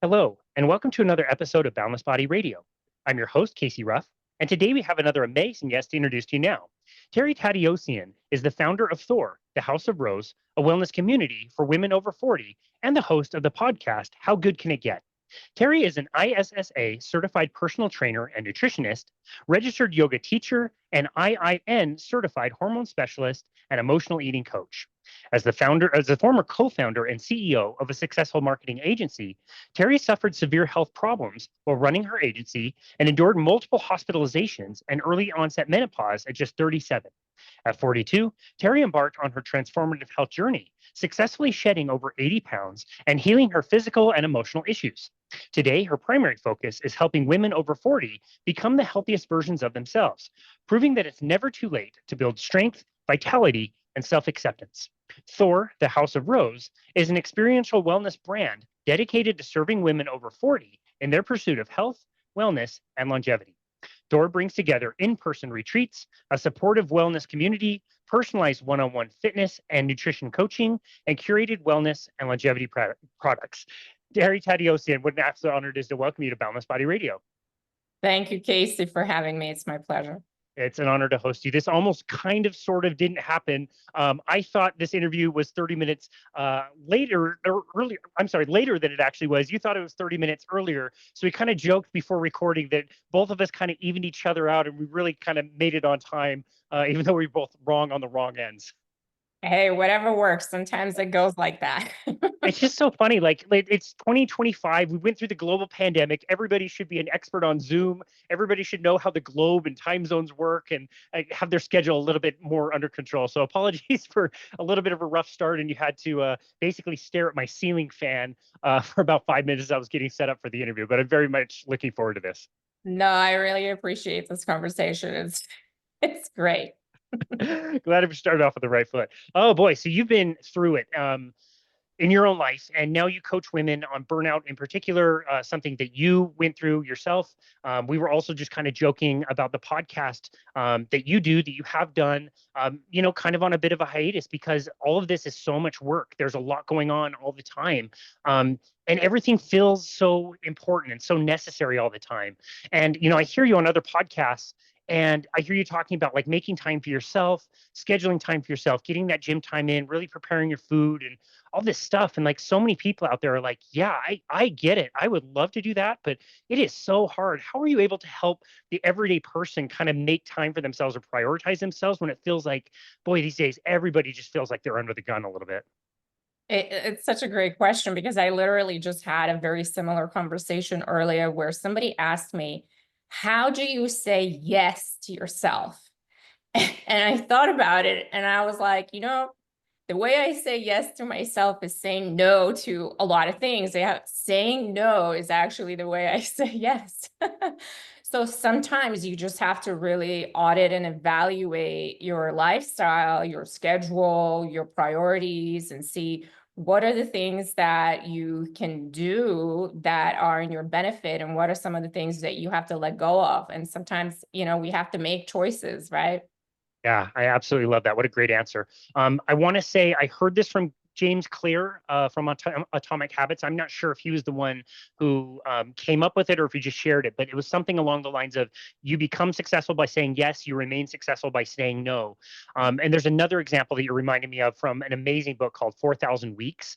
Hello, and welcome to another episode of Boundless Body Radio. I'm your host, Casey Ruff, and today we have another amazing guest to introduce to you now. Terry Tateossian is the founder of THOR, the House of Rose, a wellness community for women over 40, and the host of the podcast, How Good Can It Get? Terry is an ISSA certified personal trainer and nutritionist, registered yoga teacher, and IIN-Certified hormone specialist and emotional eating coach. As the former co-founder and CEO of a successful marketing agency, Terry suffered severe health problems while running her agency and endured multiple hospitalizations and early onset menopause at just 37. At 42, Terry embarked on her transformative health journey, successfully shedding over 80 pounds and healing her physical and emotional issues. Today, her primary focus is helping women over 40 become the healthiest versions of themselves, proving that it's never too late to build strength, vitality, and self acceptance. THOR, the House of Rose, is an experiential wellness brand dedicated to serving women over 40 in their pursuit of health, wellness, and longevity. THOR brings together in person retreats, a supportive wellness community, personalized one on one fitness and nutrition coaching, and curated wellness and longevity products. Terry Tateossian, what an absolute honor it is to welcome you to Boundless Body Radio. Thank you, Casey, for having me. It's my pleasure. It's an honor to host you. This almost kind of sort of didn't happen. I thought this interview was 30 minutes later or earlier. I'm sorry, later than it actually was. You thought it was 30 minutes earlier. So we kind of joked before recording that both of us kind of evened each other out and we really kind of made it on time, even though we were both wrong on the wrong ends. Hey, whatever works. Sometimes it goes like that. It's just so funny. Like it's 2025. We went through the global pandemic. Everybody should be an expert on Zoom. Everybody should know how the globe and time zones work and have their schedule a little bit more under control. So apologies for a little bit of a rough start, and you had to basically stare at my ceiling fan for about 5 minutes as I was getting set up for the interview. But I'm very much looking forward to this. No, I really appreciate this conversation. It's great. Glad we started off with the right foot. Oh boy, so you've been through it. In your own life, and now you coach women on burnout in particular, something that you went through yourself. We were also just kind of joking about the podcast that you have done, kind of on a bit of a hiatus because all of this is so much work. There's a lot going on all the time. And everything feels so important and so necessary all the time. And, I hear you on other podcasts and I hear you talking about like making time for yourself, scheduling time for yourself, getting that gym time in, really preparing your food and all this stuff. And like so many people out there are like, yeah, I get it. I would love to do that, but it is so hard. How are you able to help the everyday person kind of make time for themselves or prioritize themselves when it feels like, boy, these days, everybody just feels like they're under the gun a little bit? It's such a great question because I literally just had a very similar conversation earlier where somebody asked me, how do you say yes to yourself? And I thought about it and I was like, the way I say yes to myself is saying no to a lot of things. Saying no is actually the way I say yes. So sometimes you just have to really audit and evaluate your lifestyle, your schedule, your priorities, and see what are the things that you can do that are in your benefit and what are some of the things that you have to let go of. And sometimes, we have to make choices, right? Yeah, I absolutely love that. What a great answer. I want to say I heard this from James Clear from Atomic Habits. I'm not sure if he was the one who came up with it or if he just shared it, but it was something along the lines of you become successful by saying yes, you remain successful by saying no. And there's another example that you're reminding me of from an amazing book called 4,000 Weeks,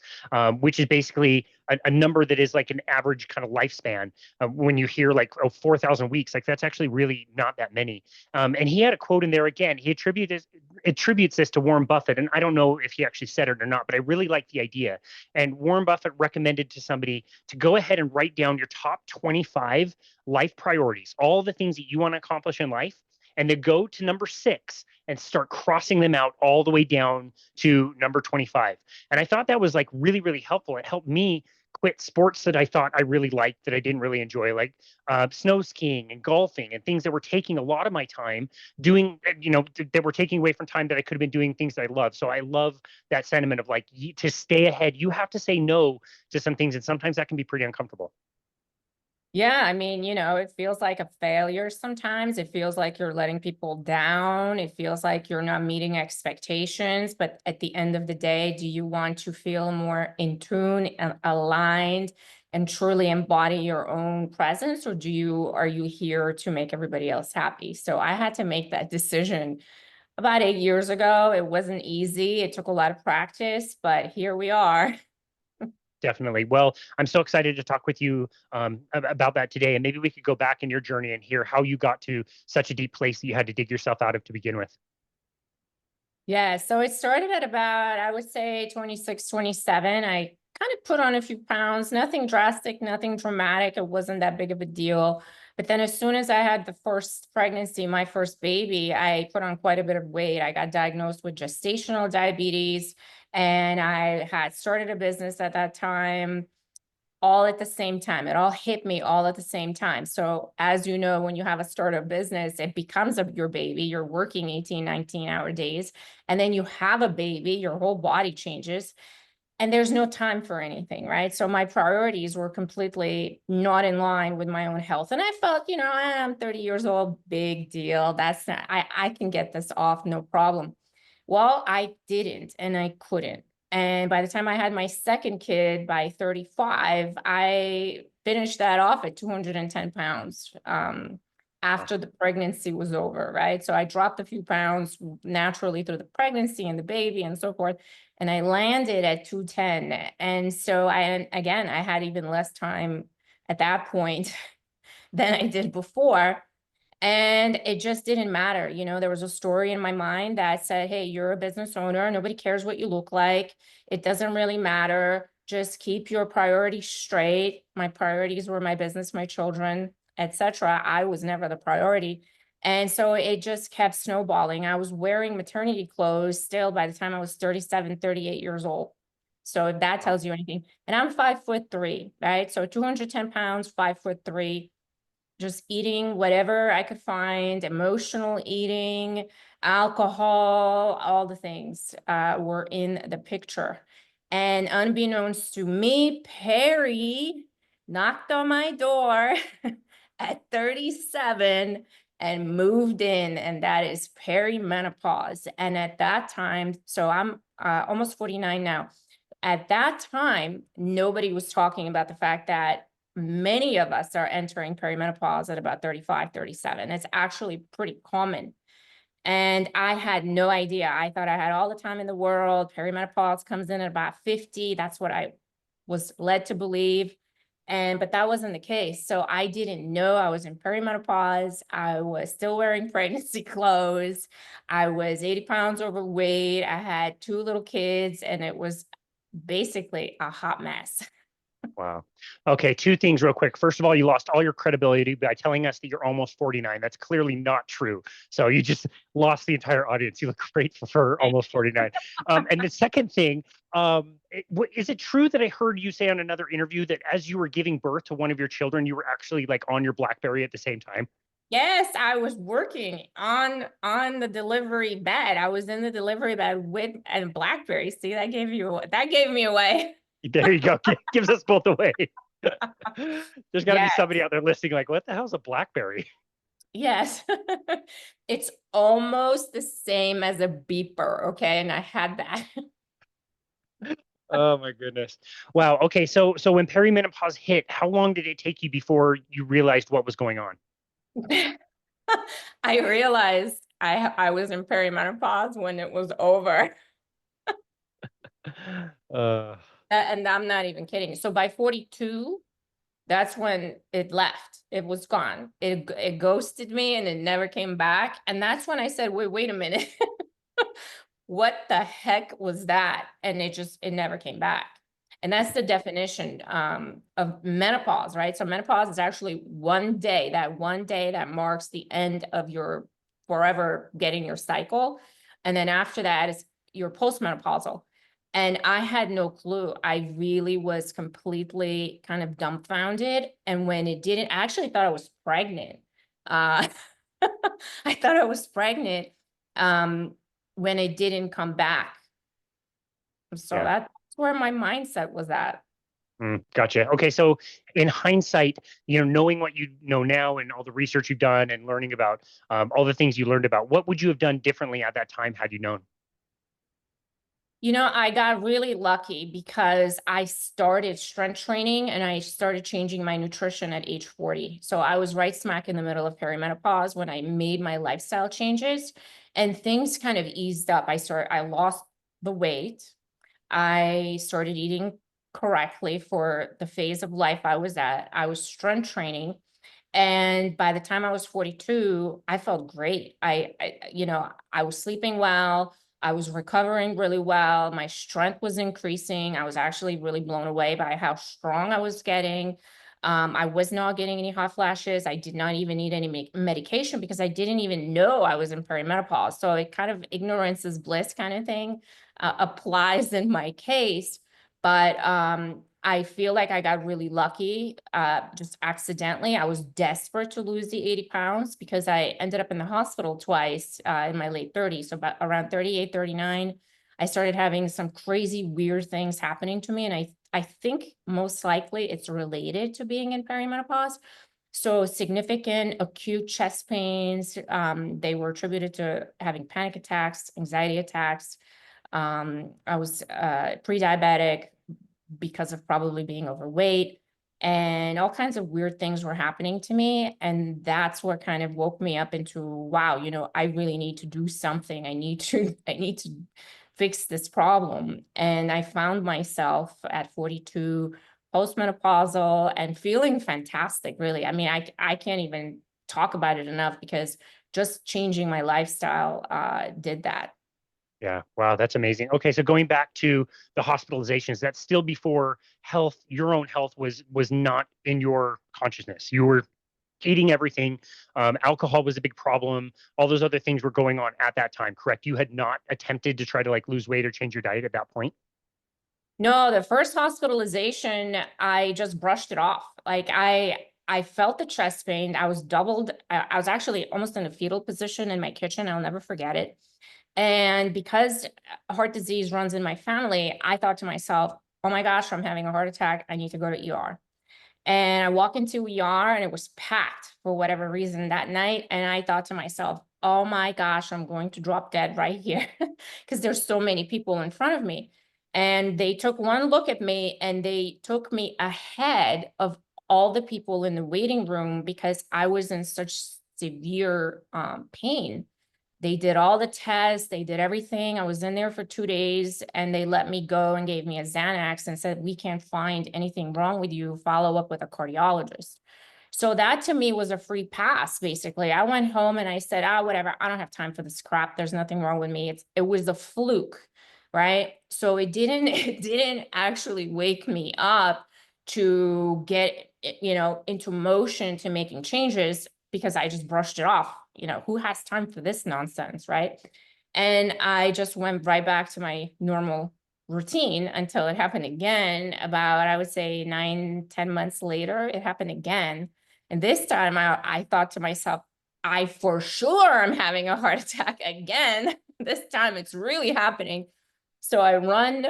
which is basically a number that is like an average kind of lifespan. When you hear like, 4,000 weeks, like that's actually really not that many. And he had a quote in there again. He attributes this to Warren Buffett, and I don't know if he actually said it or not, but I really like the idea. And Warren Buffett recommended to somebody to go ahead and write down your top 25 life priorities, all the things that you want to accomplish in life, and to go to number 6 and start crossing them out all the way down to number 25. And I thought that was like really, really helpful. It helped me quit sports that I thought I really liked that I didn't really enjoy, like snow skiing and golfing and things that were taking a lot of my time doing, that were taking away from time that I could have been doing things that I love. So I love that sentiment of like, to stay ahead, you have to say no to some things. And sometimes that can be pretty uncomfortable. Yeah, I mean, it feels like a failure sometimes. It feels like you're letting people down. It feels like you're not meeting expectations. But at the end of the day, do you want to feel more in tune and aligned and truly embody your own presence, or are you here to make everybody else happy? So I had to make that decision about 8 years ago. It wasn't easy. It took a lot of practice, but here we are. Definitely. Well, I'm so excited to talk with you about that today. And maybe we could go back in your journey and hear how you got to such a deep place that you had to dig yourself out of to begin with. Yeah, so it started at about, I would say 26, 27. I kind of put on a few pounds, nothing drastic, nothing dramatic. It wasn't that big of a deal. But then as soon as I had the first pregnancy, my first baby, I put on quite a bit of weight. I got diagnosed with gestational diabetes, and I had started a business at that time all at the same time. It all hit me all at the same time. So as you know, when you have a startup business, it becomes your baby. You're working 18, 19-hour days, and then you have a baby, your whole body changes, and there's no time for anything, right? So my priorities were completely not in line with my own health. And I felt, I'm 30 years old, big deal. That's not, I can get this off, no problem. Well, I didn't, and I couldn't. And by the time I had my second kid by 35, I finished that off at 210 pounds after the pregnancy was over, right? So I dropped a few pounds naturally through the pregnancy and the baby and so forth. And I landed at 210. And so again, I had even less time at that point than I did before. And it just didn't matter. There was a story in my mind that said, hey, you're a business owner. Nobody cares what you look like. It doesn't really matter. Just keep your priorities straight. My priorities were my business, my children, etc. I was never the priority. And so it just kept snowballing. I was wearing maternity clothes still by the time I was 37, 38 years old. So if that tells you anything. And I'm 5'3", right? So 210 pounds, 5'3", just eating whatever I could find, emotional eating, alcohol, all the things were in the picture. And unbeknownst to me, Perry knocked on my door at 37 and moved in, and that is perimenopause. And at that time, so I'm almost 49 now. At that time, nobody was talking about the fact that many of us are entering perimenopause at about 35, 37. It's actually pretty common. And I had no idea. I thought I had all the time in the world. Perimenopause comes in at about 50. That's what I was led to believe. But that wasn't the case. So I didn't know I was in perimenopause. I was still wearing pregnancy clothes. I was 80 pounds overweight. I had 2 little kids, and it was basically a hot mess. Wow. Okay, two things real quick. First of all, you lost all your credibility by telling us that you're almost 49. That's clearly not true. So you just lost the entire audience. You look great for almost 49. And the second thing, is it true that I heard you say on another interview that as you were giving birth to one of your children, you were actually like on your BlackBerry at the same time? Yes, I was working on the delivery bed. I was in the delivery bed with a BlackBerry. See, that gave me away. There you go. Gives us both away. There's got to be Yes, somebody out there listening like, what the hell's a BlackBerry? yes. It's almost the same as a beeper, okay? And I had that. Oh my goodness. Wow. Okay. So when perimenopause hit, how long did it take you before you realized what was going on? I realized I was in perimenopause when it was over. Uh, And I'm not even kidding. So by 42, that's when it left. It was gone. It ghosted me, and it never came back. And that's when I said, wait a minute. What the heck was that? And it never came back. And that's the definition of menopause, right? So menopause is actually one day that marks the end of your forever getting your cycle. And then after that is your postmenopausal. And I had no clue. I really was completely kind of dumbfounded. And when it didn't, I actually thought I was pregnant. Uh, I thought I was pregnant when it didn't come back. So yeah. that's where my mindset was at. Gotcha. Okay. So in hindsight, knowing what you know now and all the research you've done and learning about all the things you learned about, what would you have done differently at that time had you known? I got really lucky because I started strength training and I started changing my nutrition at age 40. So I was right smack in the middle of perimenopause when I made my lifestyle changes, and things kind of eased up. I lost the weight. I started eating correctly for the phase of life I was at. I was strength training. And by the time I was 42, I felt great. I was sleeping well. I was recovering really well. My strength was increasing. I was actually really blown away by how strong I was getting. I was not getting any hot flashes. I did not even need any medication because I didn't even know I was in perimenopause. So it kind of ignorance is bliss kind of thing applies in my case. But I feel like I got really lucky, just accidentally. I was desperate to lose the 80 pounds because I ended up in the hospital twice in my late 30s. So about around 38, 39, I started having some crazy, weird things happening to me. And I think most likely it's related to being in perimenopause. So significant acute chest pains, they were attributed to having panic attacks, anxiety attacks. I was pre-diabetic because of probably being overweight, and all kinds of weird things were happening to me. And that's what kind of woke me up into, wow, I really need to do something. I need to fix this problem. And I found myself at 42 postmenopausal and feeling fantastic, really. I mean, I can't even talk about it enough because just changing my lifestyle did that. Yeah. Wow. That's amazing. Okay. So going back to the hospitalizations, that's still before health, your own health was not in your consciousness. You were eating everything. Alcohol was a big problem. All those other things were going on at that time, correct? You had not attempted to try to like lose weight or change your diet at that point? No, the first hospitalization, I just brushed it off. Like I felt the chest pain. I was doubled. I was actually almost in a fetal position in my kitchen. I'll never forget it. And because heart disease runs in my family, I thought to myself, oh my gosh, I'm having a heart attack. I need to go to ER. And I walk into ER and it was packed for whatever reason that night. And I thought to myself, oh my gosh, I'm going to drop dead right here because there's so many people in front of me. And they took one look at me and they took me ahead of all the people in the waiting room because I was in such severe pain. They did all the tests, they did everything. I was in there for 2 days and they let me go and gave me a Xanax and said, we can't find anything wrong with you. Follow up with a cardiologist. So that to me was a free pass, basically. I went home and I said, whatever, I don't have time for this crap. There's nothing wrong with me. It was a fluke, right? So it didn't actually wake me up to get, into motion to making changes because I just brushed it off. Who has time for this nonsense, right? And I just went right back to my normal routine until it happened again. About, I would say 9, 10 months later, it happened again. And this time I thought to myself, I for sure am having a heart attack again. This time it's really happening. So I run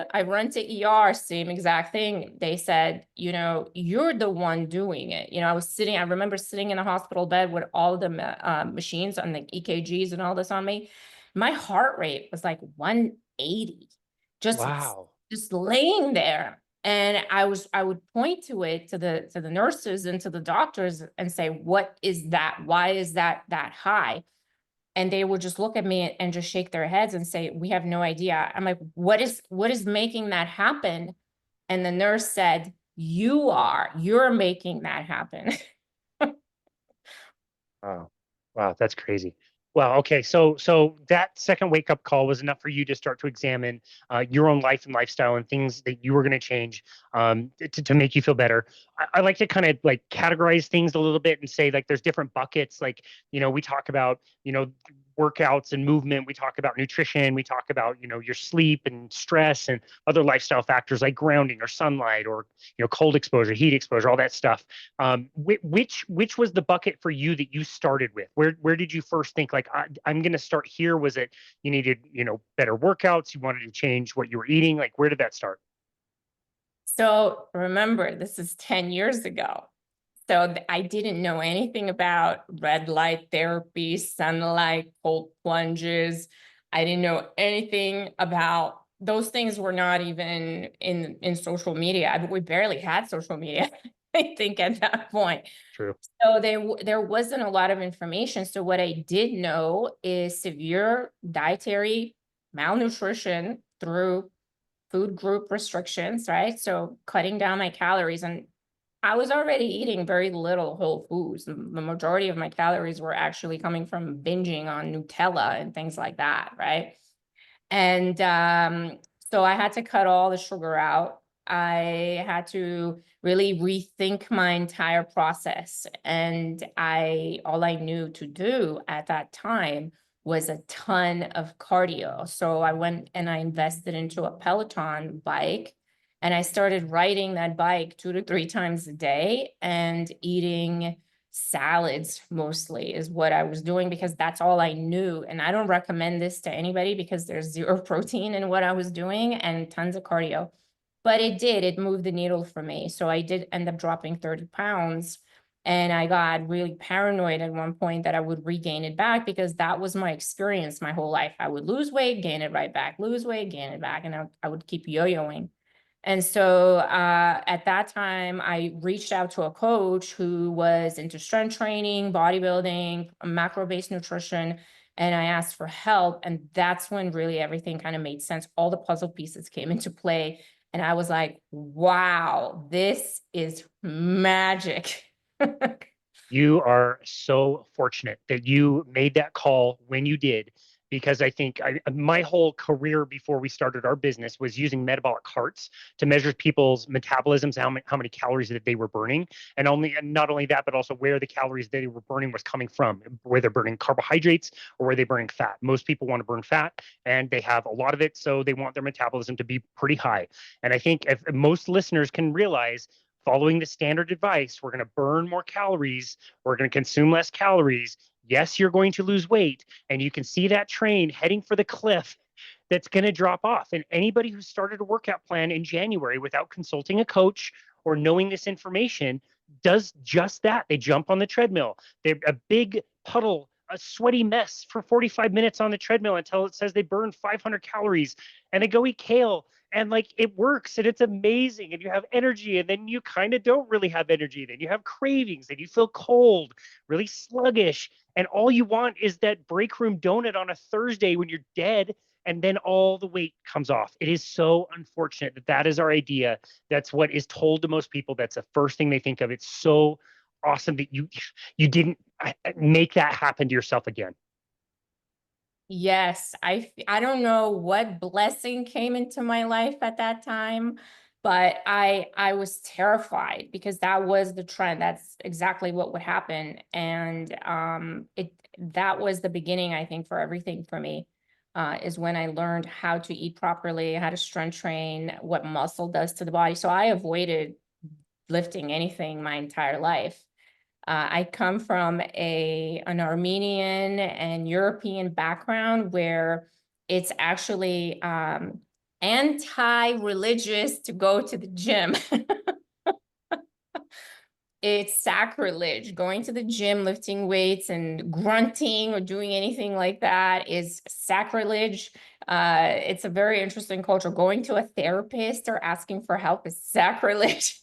to ER, same exact thing. They said, you're the one doing it. I remember sitting in a hospital bed with all the machines on the EKGs and all this on me. My heart rate was like 180, just, Wow. just laying there. And I would point to it to the nurses and to the doctors and say, what is that? Why is that high? And they would just look at me and just shake their heads and say, we have no idea. I'm like, what is making that happen? And the nurse said, you're making that happen. Wow. Wow, that's crazy. Wow. Okay. So that second wake up call was enough for you to start to examine your own life and lifestyle and things that you were going to change to make you feel better. I like to kind of like categorize things a little bit and say like there's different buckets. Like, we talk about, workouts and movement. We talk about nutrition. We talk about, your sleep and stress and other lifestyle factors like grounding or sunlight or, cold exposure, heat exposure, all that stuff. Which was the bucket for you that you started with? Where did you first think like I'm going to start here? Was it you needed better workouts? You wanted to change what you were eating? Like where did that start? So remember, this is 10 years ago. So I didn't know anything about red light therapy, sunlight, cold plunges. I didn't know anything about those things were not even in social media. I mean, we barely had social media, I think, at that point. True. So there wasn't a lot of information. So what I did know is severe dietary malnutrition through food group restrictions, right? So cutting down my calories, and I was already eating very little whole foods. The majority of my calories were actually coming from binging on Nutella and things like that, right? And so I had to cut all the sugar out. I had to really rethink my entire process. And all I knew to do at that time was a ton of cardio. So I went and I invested into a Peloton bike, and I started riding that bike 2 to 3 times a day and eating salads mostly is what I was doing, because that's all I knew. And I don't recommend this to anybody because there's zero protein in what I was doing and tons of cardio. But it moved the needle for me. So I did end up dropping 30 pounds. And I got really paranoid at one point that I would regain it back, because that was my experience my whole life. I would lose weight, gain it right back, lose weight, gain it back. And I would keep yo-yoing. And so at that time, I reached out to a coach who was into strength training, bodybuilding, macro-based nutrition, and I asked for help. And that's when really everything kind of made sense. All the puzzle pieces came into play. And I was like, wow, this is magic. You are so fortunate that you made that call when you did, because I think my whole career before we started our business was using metabolic carts to measure people's metabolisms, how many calories that they were burning, and not only that, but also where the calories they were burning was coming from, where they're burning carbohydrates or where they're burning fat. Most people want to burn fat, and they have a lot of it, so they want their metabolism to be pretty high. And I think if most listeners can realize, following the standard advice, we're going to burn more calories, we're going to consume less calories. Yes, you're going to lose weight, and you can see that train heading for the cliff that's going to drop off. And anybody who started a workout plan in January without consulting a coach or knowing this information does just that. They jump on the treadmill. They're a big puddle, a sweaty mess for 45 minutes on the treadmill until it says they burned 500 calories, and they go eat kale, and like it works and it's amazing, and you have energy, and then you kind of don't really have energy, then you have cravings, and you feel cold, really sluggish, and all you want is that break room donut on a Thursday when you're dead, and then all the weight comes off. It is so unfortunate that that is our idea. That's what is told to most people. That's the first thing they think of. It's so awesome that you didn't make that happen to yourself again. Yes, I don't know what blessing came into my life at that time, but I was terrified because that was the trend. That's exactly what would happen. And that was the beginning, I think, for everything for me, is when I learned how to eat properly, how to strength train, what muscle does to the body. So I avoided lifting anything my entire life. I come from an Armenian and European background where it's actually anti-religious to go to the gym. It's sacrilege. Going to the gym, lifting weights and grunting or doing anything like that is sacrilege. It's a very interesting culture. Going to a therapist or asking for help is sacrilege.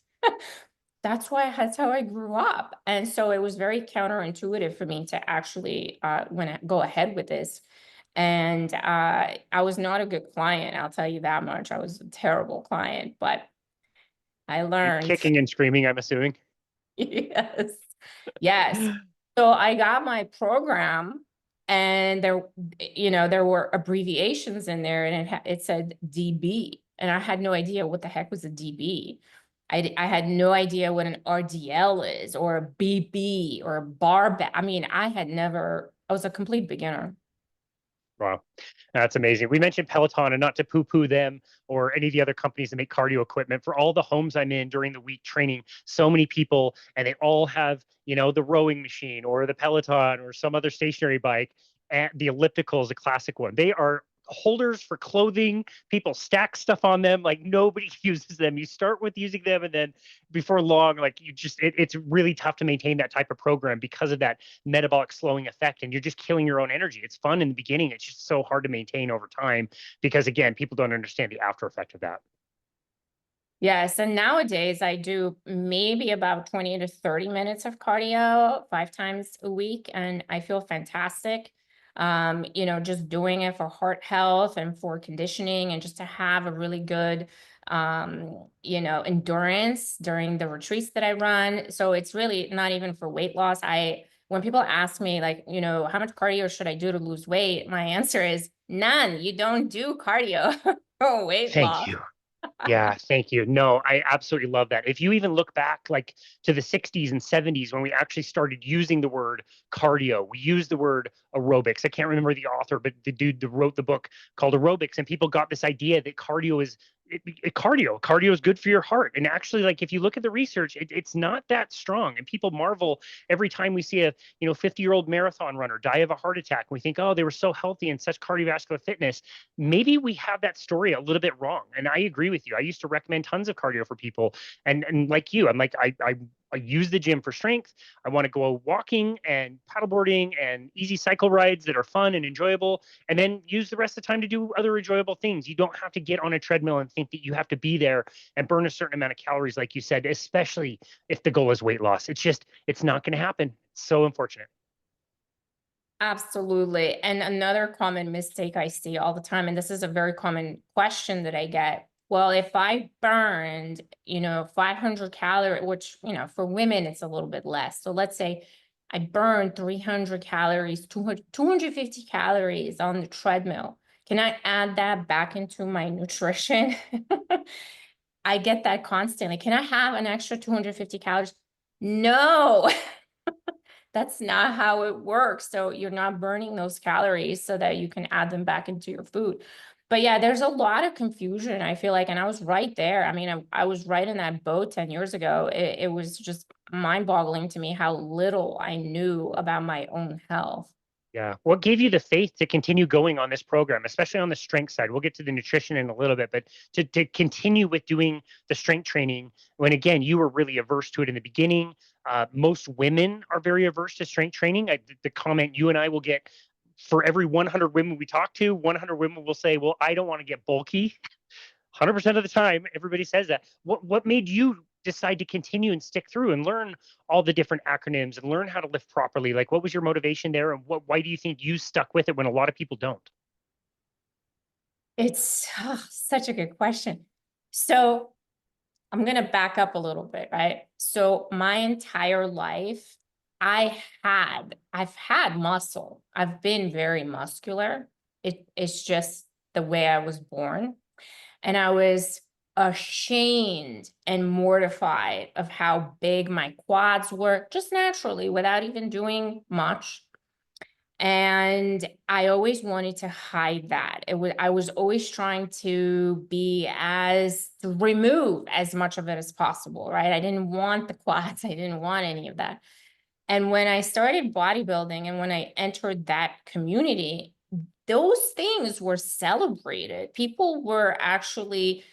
That's how I grew up. And so it was very counterintuitive for me to actually go ahead with this. And I was not a good client, I'll tell you that much. I was a terrible client, but I learned. Kicking and screaming, I'm assuming. Yes. Yes. So I got my program, and there were abbreviations in there, and it said DB, and I had no idea what the heck was a DB. I had no idea what an RDL is, or a BB, or a barbell. I mean, I was a complete beginner. Wow, that's amazing. We mentioned Peloton, and not to poo-poo them or any of the other companies that make cardio equipment. For all the homes I'm in during the week training, so many people, and they all have, the rowing machine or the Peloton or some other stationary bike. And the elliptical is a classic one. They are holders for clothing. People stack stuff on them. Like nobody uses them. You start with using them, and then before long, like it's really tough to maintain that type of program because of that metabolic slowing effect, and you're just killing your own energy. It's fun in the beginning. It's just so hard to maintain over time because, again, people don't understand the after effect of that. Yes, and nowadays I do maybe about 20 to 30 minutes of cardio 5 times a week, and I feel fantastic. Just doing it for heart health and for conditioning and just to have a really good endurance during the retreats that I run. So it's really not even for weight loss. When people ask me like, how much cardio should I do to lose weight? My answer is none. You don't do cardio for weight Thank loss. you. Yeah, thank you. No, I absolutely love that. If you even look back like to the 60s and 70s when we actually started using the word cardio, we used the word aerobics. I can't remember the author, but the dude that wrote the book called Aerobics, and people got this idea that cardio is good for your heart. And actually, like if you look at the research, it's not that strong. And people marvel every time we see a 50-year-old marathon runner die of a heart attack. We think, oh, they were so healthy and such cardiovascular fitness. Maybe we have that story a little bit wrong. And I agree with you. I used to recommend tons of cardio for people, and like you, I'm like I use the gym for strength. I want to go walking and paddleboarding and easy cycle rides that are fun and enjoyable, and then use the rest of the time to do other enjoyable things. You don't have to get on a treadmill and think that you have to be there and burn a certain amount of calories, like you said, especially if the goal is weight loss. It's not going to happen. It's so unfortunate. Absolutely. And another common mistake I see all the time, and this is a very common question that I get. Well, if I burned, 500 calories, which, for women, it's a little bit less. So let's say I burned 300 calories, 250 calories on the treadmill. Can I add that back into my nutrition? I get that constantly. Can I have an extra 250 calories? No. That's not how it works. So you're not burning those calories so that you can add them back into your food. But yeah, there's a lot of confusion, I feel like, and I was right there. I mean, I was right in that boat 10 years ago. It was just mind-boggling to me how little I knew about my own health. Yeah. What gave you the faith to continue going on this program, especially on the strength side? We'll get to the nutrition in a little bit, but to continue with doing the strength training when, again, you were really averse to it in the beginning. Most women are very averse to strength training. The comment you and I will get for every 100 women we talk to, 100 women will say, well, I don't want to get bulky. 100% of the time, everybody says that. What made you decide to continue and stick through and learn all the different acronyms and learn how to lift properly? Like, what was your motivation there, and why do you think you stuck with it when a lot of people don't? It's such a good question. So I'm going to back up a little bit, right? So my entire life, I've had muscle. I've been very muscular. It's just the way I was born. And I was ashamed and mortified of how big my quads were, just naturally, without even doing much. And I always wanted to hide that. I was always trying to remove as much of it as possible, right? I didn't want the quads. I didn't want any of that. And when I started bodybuilding and when I entered that community, those things were celebrated. People were actually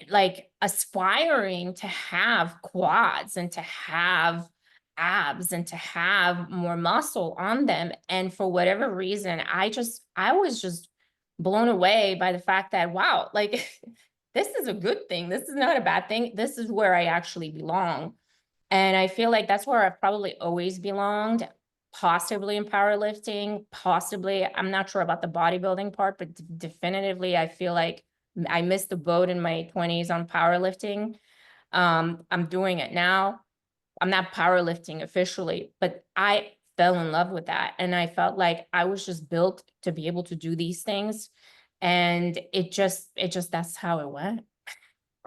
like aspiring to have quads and to have abs and to have more muscle on them. And for whatever reason, I was just blown away by the fact that, wow, like this is a good thing. This is not a bad thing. This is where I actually belong. And I feel like that's where I've probably always belonged, possibly in powerlifting, possibly, I'm not sure about the bodybuilding part, but definitively, I feel like I missed the boat in my 20s on powerlifting. I'm doing it now. I'm not powerlifting officially, but I fell in love with that. And I felt like I was just built to be able to do these things. And that's how it went.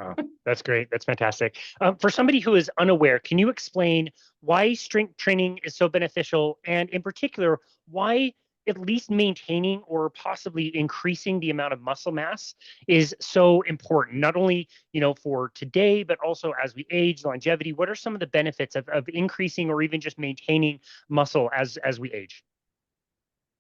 Oh, that's great. That's fantastic. For somebody who is unaware, can you explain why strength training is so beneficial, and in particular, why at least maintaining or possibly increasing the amount of muscle mass is so important, not only, for today, but also as we age, longevity? What are some of the benefits of increasing or even just maintaining muscle as we age?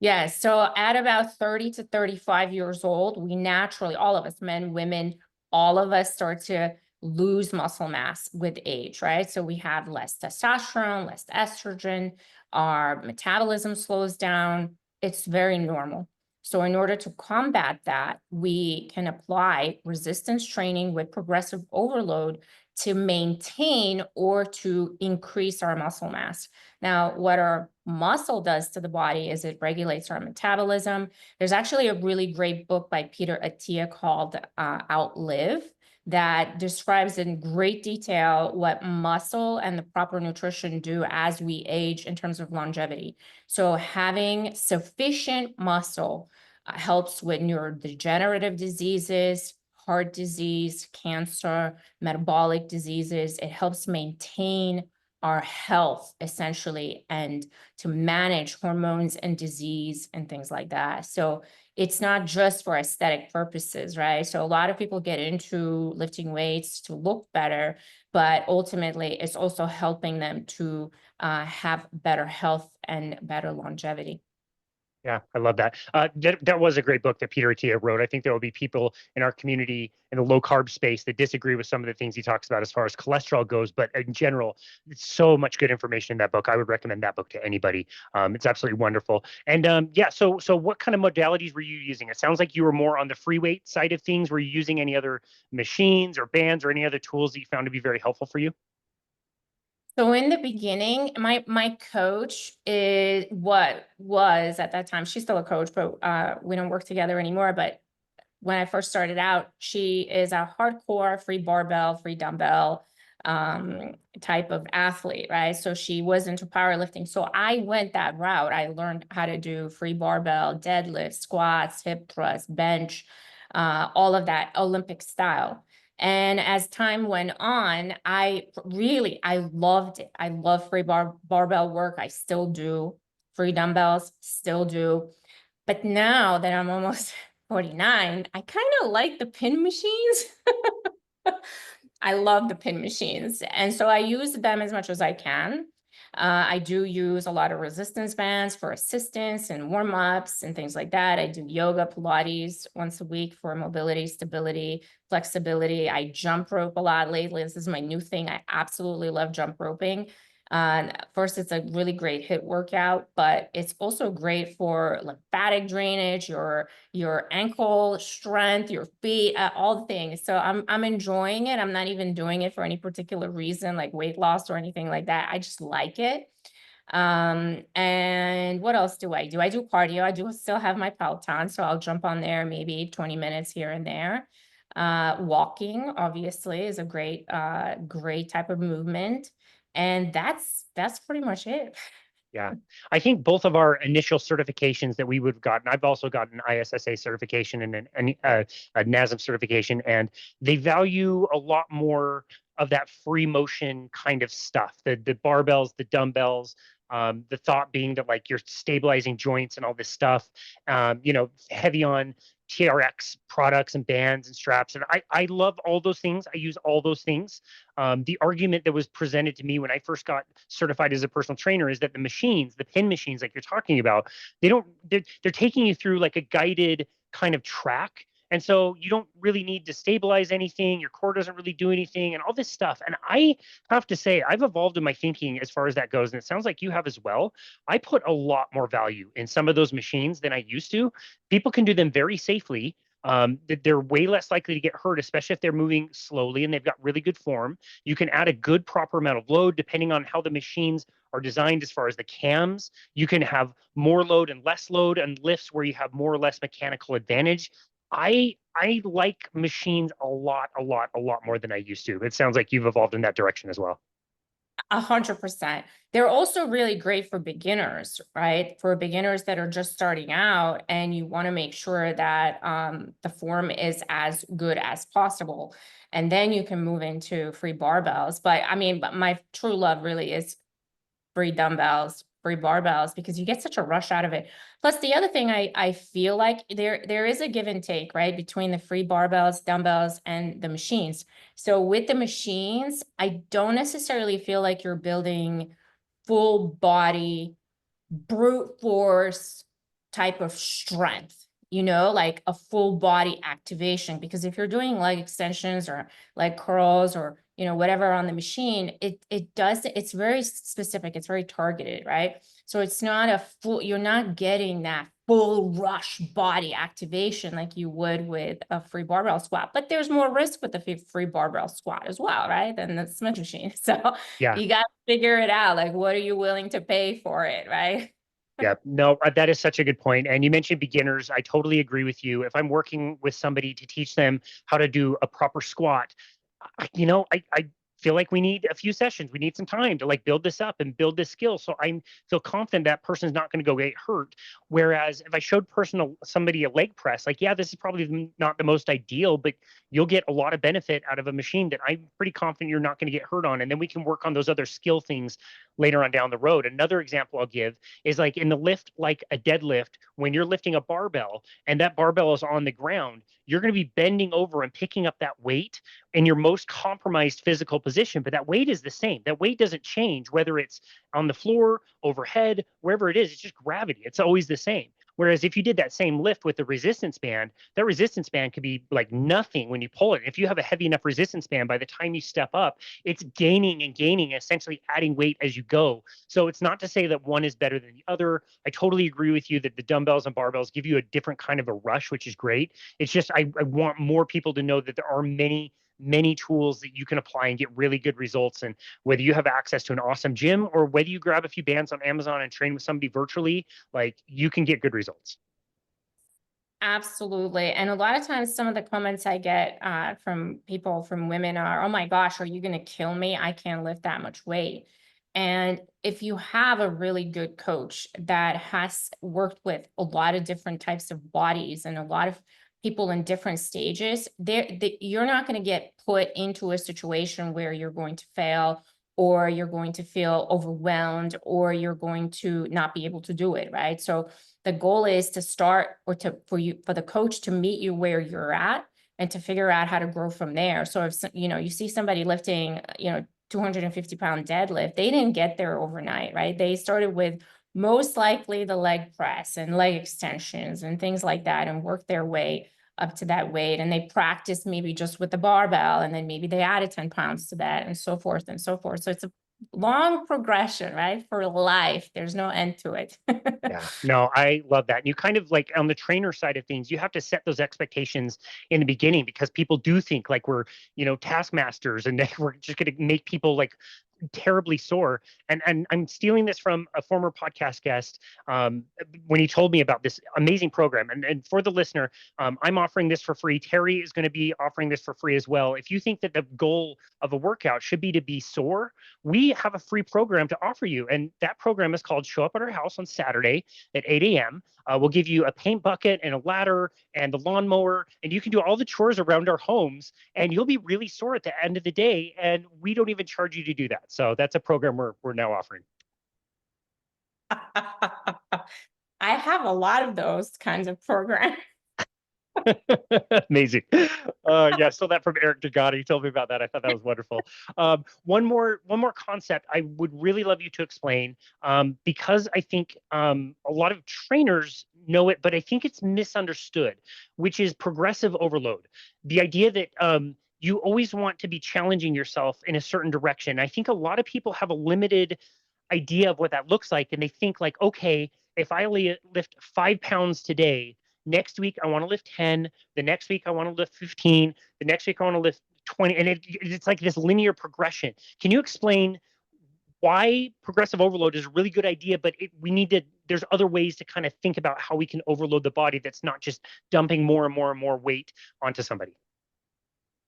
Yes. So at about 30 to 35 years old, we naturally, all of us, men, women, all of us start to lose muscle mass with age, right? So we have less testosterone, less estrogen, our metabolism slows down. It's very normal. So in order to combat that, we can apply resistance training with progressive overload to maintain or to increase our muscle mass. Now, what our muscle does to the body is it regulates our metabolism. There's actually a really great book by Peter Attia called Outlive that describes in great detail what muscle and the proper nutrition do as we age in terms of longevity. So having sufficient muscle helps with neurodegenerative diseases, heart disease, cancer, metabolic diseases. It helps maintain our health essentially and to manage hormones and disease and things like that. So it's not just for aesthetic purposes, right? So a lot of people get into lifting weights to look better, but ultimately it's also helping them to have better health and better longevity. Yeah, I love that. That was a great book that Peter Attia wrote. I think there will be people in our community in the low carb space that disagree with some of the things he talks about as far as cholesterol goes, but in general, it's so much good information in that book. I would recommend that book to anybody. It's absolutely wonderful. And yeah, so what kind of modalities were you using? It sounds like you were more on the free weight side of things. Were you using any other machines or bands or any other tools that you found to be very helpful for you? So in the beginning, my coach is what was at that time, she's still a coach, but we don't work together anymore. But when I first started out, she is a hardcore free barbell, free dumbbell type of athlete, right? So she was into powerlifting. So I went that route. I learned how to do free barbell, deadlift, squats, hip thrust, bench, all of that Olympic style. And as time went on, I loved it. I love free barbell work. I still do free dumbbells, still do. But now that I'm almost 49, I kind of like the pin machines. I love the pin machines. And so I use them as much as I can. I do use a lot of resistance bands for assistance and warm-ups and things like that. I do yoga, Pilates once a week for mobility, stability, flexibility. I jump rope a lot lately. This is my new thing. I absolutely love jump roping. First, it's a really great HIIT workout, but it's also great for lymphatic drainage, your ankle strength, your feet, all the things. So I'm enjoying it. I'm not even doing it for any particular reason, like weight loss or anything like that. I just like it. And what else do? I do cardio. I do still have my Peloton, so I'll jump on there maybe 20 minutes here and there. Walking obviously is a great type of movement. And that's pretty much it. Yeah, I think both of our initial certifications that we would have gotten, I've also gotten an ISSA certification and a NASM certification, and they value a lot more of that free motion kind of stuff, the barbells, the dumbbells, the thought being that like you're stabilizing joints and all this stuff, heavy on TRX products and bands and straps. And I love all those things. I use all those things. The argument that was presented to me when I first got certified as a personal trainer is that the machines, the pin machines, like you're talking about, they're taking you through like a guided kind of track. And so you don't really need to stabilize anything. Your core doesn't really do anything and all this stuff. And I have to say, I've evolved in my thinking as far as that goes. And it sounds like you have as well. I put a lot more value in some of those machines than I used to. People can do them very safely. They're way less likely to get hurt, especially if they're moving slowly and they've got really good form. You can add a good proper amount of load depending on how the machines are designed as far as the cams. You can have more load and less load and lifts where you have more or less mechanical advantage. I like machines a lot, a lot, a lot more than I used to. It sounds like you've evolved in that direction as well. 100%. They're also really great for beginners, right? For beginners that are just starting out and you want to make sure that the form is as good as possible. And then you can move into free barbells. But I mean, but my true love really is free dumbbells, free barbells, because you get such a rush out of it. Plus, the other thing I feel like there is a give and take, right, between the free barbells, dumbbells, and the machines. So with the machines, I don't necessarily feel like you're building full body, brute force, type of strength, like a full body activation. Because if you're doing leg extensions or leg curls or, whatever on the machine, it's very specific. It's very targeted, right? So it's not you're not getting that full rush body activation like you would with a free barbell squat. But there's more risk with the free barbell squat as well, right? Than the Smith machine. So Yeah. you got to figure it out. Like, what are you willing to pay for it, right? Yeah, no, that is such a good point. And you mentioned beginners. I totally agree with you. If I'm working with somebody to teach them how to do a proper squat, I feel like we need a few sessions. We need some time to like build this up and build this skill. So I feel confident that person's not going to go get hurt. Whereas if I showed somebody a leg press, like, yeah, this is probably not the most ideal, but you'll get a lot of benefit out of a machine that I'm pretty confident you're not going to get hurt on. And then we can work on those other skill things later on down the road. Another example I'll give is like in the lift, like a deadlift, when you're lifting a barbell and that barbell is on the ground, you're going to be bending over and picking up that weight in your most compromised physical position, but that weight is the same. That weight doesn't change whether it's on the floor, overhead, wherever it is. It's just gravity. It's always the same. Whereas if you did that same lift with the resistance band, that resistance band could be like nothing when you pull it. If you have a heavy enough resistance band, by the time you step up, it's gaining and gaining, essentially adding weight as you go. So it's not to say that one is better than the other. I totally agree with you that the dumbbells and barbells give you a different kind of a rush, which is great. It's just I want more people to know that there are many tools that you can apply and get really good results. And whether you have access to an awesome gym or whether you grab a few bands on Amazon and train with somebody virtually, like you can get good results. Absolutely. And a lot of times, some of the comments I get from people, from women are, oh my gosh, are you going to kill me? I can't lift that much weight. And if you have a really good coach that has worked with a lot of different types of bodies and a lot of people in different stages, you're not going to get put into a situation where you're going to fail or you're going to feel overwhelmed or you're going to not be able to do it, right? So the goal is to start or for the coach to meet you where you're at and to figure out how to grow from there. So if you see somebody lifting 250-pound deadlift, they didn't get there overnight, right? They started with most likely the leg press and leg extensions and things like that and worked their way up to that weight. And they practiced maybe just with the barbell, and then maybe they added 10 pounds to that and so forth and so forth. So it's a long progression, right? For life. There's no end to it. Yeah, no, I love that. And you kind of like on the trainer side of things, you have to set those expectations in the beginning because people do think like we're, taskmasters and we're just going to make people like terribly sore. And I'm stealing this from a former podcast guest when he told me about this amazing program. And for the listener, I'm offering this for free. Terry is going to be offering this for free as well. If you think that the goal of a workout should be to be sore, we have a free program to offer you. And that program is called Show Up at Our House on Saturday at 8 a.m. We'll give you a paint bucket and a ladder and the lawnmower, and you can do all the chores around our homes, and you'll be really sore at the end of the day. And we don't even charge you to do that. So that's a program we're now offering. I have a lot of those kinds of programs. Amazing. Yeah, so that from Eric Dragani. He told me about that. I thought that was wonderful. One more concept I would really love you to explain, because I think a lot of trainers know it, but I think it's misunderstood, which is progressive overload. The idea that you always want to be challenging yourself in a certain direction. I think a lot of people have a limited idea of what that looks like, and they think like, okay, if I only lift 5 pounds today, next week I want to lift 10, the next week I want to lift 15, the next week I want to lift 20, and it's like this linear progression. Can you explain why progressive overload is a really good idea, but there's other ways to kind of think about how we can overload the body that's not just dumping more and more and more weight onto somebody?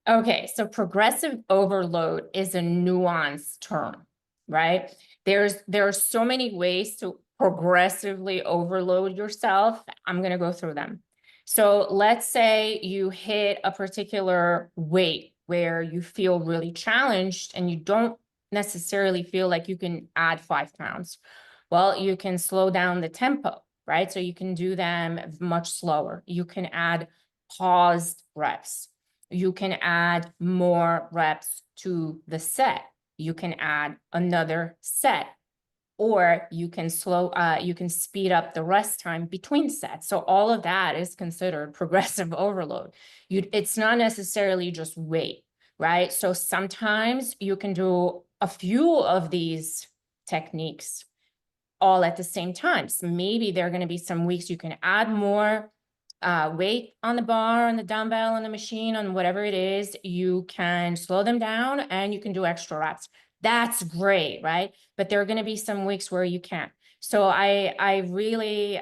Okay, so progressive overload is a nuanced term, right? There are so many ways to progressively overload yourself. I'm going to go through them. So let's say you hit a particular weight where you feel really challenged and you don't necessarily feel like you can add 5 pounds. Well, you can slow down the tempo, right? So you can do them much slower. You can add paused reps. You can add more reps to the set. You can add another set. or you can you can speed up the rest time between sets. So all of that is considered progressive overload. It's not necessarily just weight, right? So sometimes you can do a few of these techniques all at the same time. So maybe there are going to be some weeks you can add more weight on the bar, on the dumbbell, on the machine, on whatever it is. You can slow them down and you can do extra reps. That's great, right? But there are going to be some weeks where you can't. So I really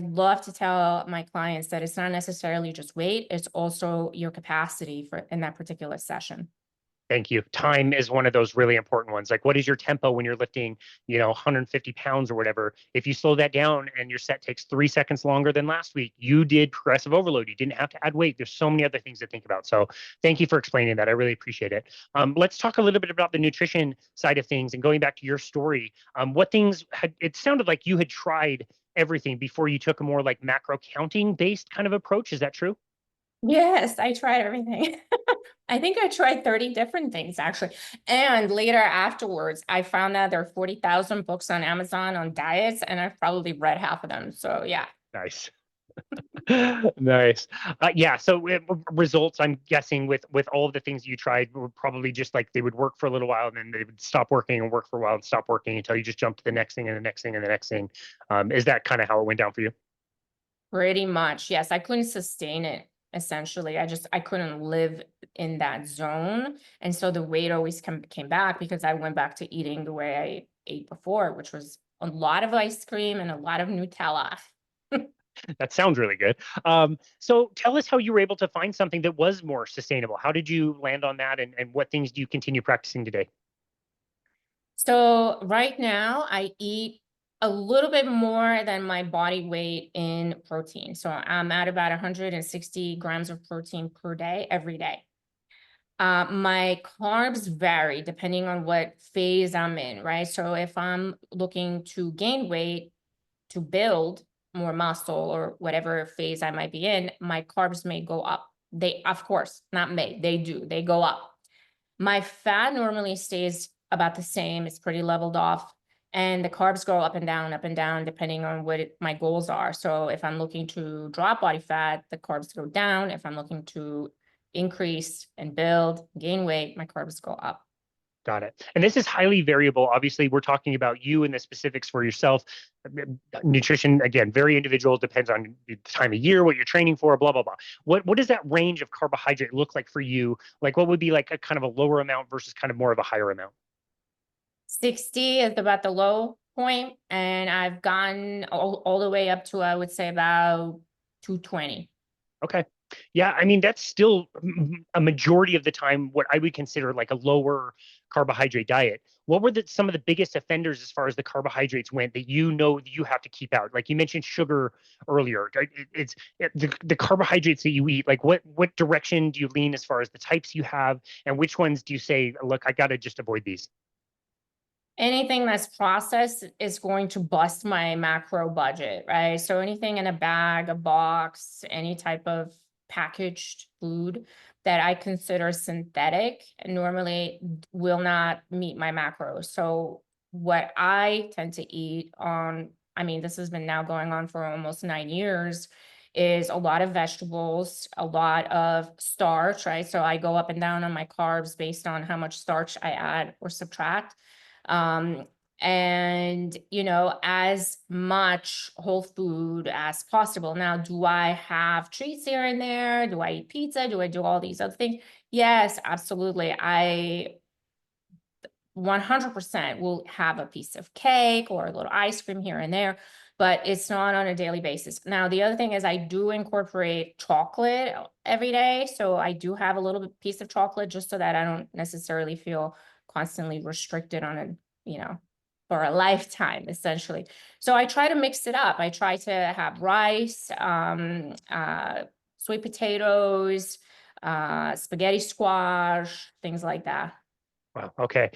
love to tell my clients that it's not necessarily just weight, it's also your capacity for in that particular session. Thank you. Time is one of those really important ones. Like, what is your tempo when you're lifting, 150 pounds or whatever? If you slow that down and your set takes 3 seconds longer than last week, you did progressive overload. You didn't have to add weight. There's so many other things to think about. So thank you for explaining that. I really appreciate it. Let's talk a little bit about the nutrition side of things and going back to your story. What things it sounded like you had tried everything before you took a more like macro counting based kind of approach. Is that true? Yes, I tried everything. I think I tried 30 different things actually. And later afterwards, I found out there are 40,000 books on Amazon on diets, and I've probably read half of them. So yeah. Nice. Nice. Yeah. So results, I'm guessing with all of the things you tried were probably just like they would work for a little while and then they would stop working and work for a while and stop working until you just jump to the next thing and the next thing and the next thing. Is that kind of how it went down for you? Pretty much. Yes. I couldn't sustain it. Essentially, I couldn't live in that zone. And so the weight always came back because I went back to eating the way I ate before, which was a lot of ice cream and a lot of Nutella. That sounds really good. So tell us how you were able to find something that was more sustainable. How did you land on that and what things do you continue practicing today? So right now I eat a little bit more than my body weight in protein. So I'm at about 160 grams of protein per day, every day. My carbs vary depending on what phase I'm in, right? So if I'm looking to gain weight to build more muscle or whatever phase I might be in, my carbs may go up. They, of course, not may, they do, they go up. My fat normally stays about the same. It's pretty leveled off. And the carbs go up and down, depending on what my goals are. So if I'm looking to drop body fat, the carbs go down. If I'm looking to increase and build, gain weight, my carbs go up. Got it. And this is highly variable. Obviously, we're talking about you and the specifics for yourself. Nutrition, again, very individual, depends on the time of year, what you're training for, blah, blah, blah. What does that range of carbohydrate look like for you? Like what would be like a kind of a lower amount versus kind of more of a higher amount? 60 is about the low point, and I've gone all the way up to, I would say, about 220. Okay. Yeah, I mean, that's still a majority of the time what I would consider like a lower carbohydrate diet. What were some of the biggest offenders as far as the carbohydrates went that you have to keep out? Like you mentioned sugar earlier. The carbohydrates that you eat, like what direction do you lean as far as the types you have, and which ones do you say, look, I got to just avoid these? Anything that's processed is going to bust my macro budget, right? So anything in a bag, a box, any type of packaged food that I consider synthetic normally will not meet my macros. So what I tend to eat on, I mean, this has been now going on for almost 9 years, is a lot of vegetables, a lot of starch, right? So I go up and down on my carbs based on how much starch I add or subtract. Um, and as much whole food as possible. Now, do I have treats here and there? Do I eat pizza? Do I do all these other things? Yes, absolutely. I 100% will have a piece of cake or a little ice cream here and there, but it's not on a daily basis. Now, the other thing is I do incorporate chocolate every day. So I do have a little piece of chocolate just so that I don't necessarily feel constantly restricted on for a lifetime, essentially. So I try to mix it up. I try to have rice, sweet potatoes, spaghetti squash, things like that. Wow. Okay.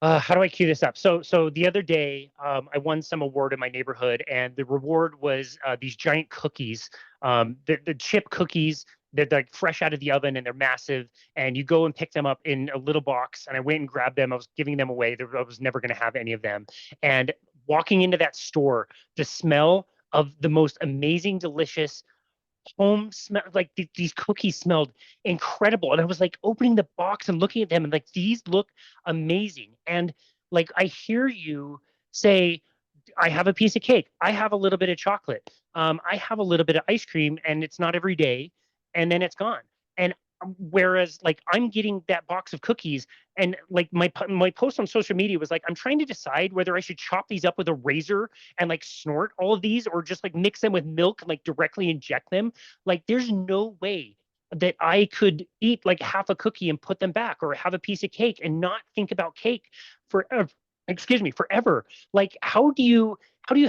How do I cue this up? So the other day, I won some award in my neighborhood, and the reward was these giant cookies, the chip cookies. They're like fresh out of the oven and they're massive. And you go and pick them up in a little box. And I went and grabbed them. I was giving them away. I was never going to have any of them. And walking into that store, the smell of the most amazing, delicious home smell, like these cookies smelled incredible. And I was like opening the box and looking at them and like, these look amazing. And like, I hear you say, I have a piece of cake. I have a little bit of chocolate. I have a little bit of ice cream, and it's not every day, and then it's gone. And whereas, like, I'm getting that box of cookies, and like my post on social media was like, I'm trying to decide whether I should chop these up with a razor and like snort all of these, or just like mix them with milk and like directly inject them. Like, there's no way that I could eat like half a cookie and put them back, or have a piece of cake and not think about cake forever. Excuse me, forever. Like, how do you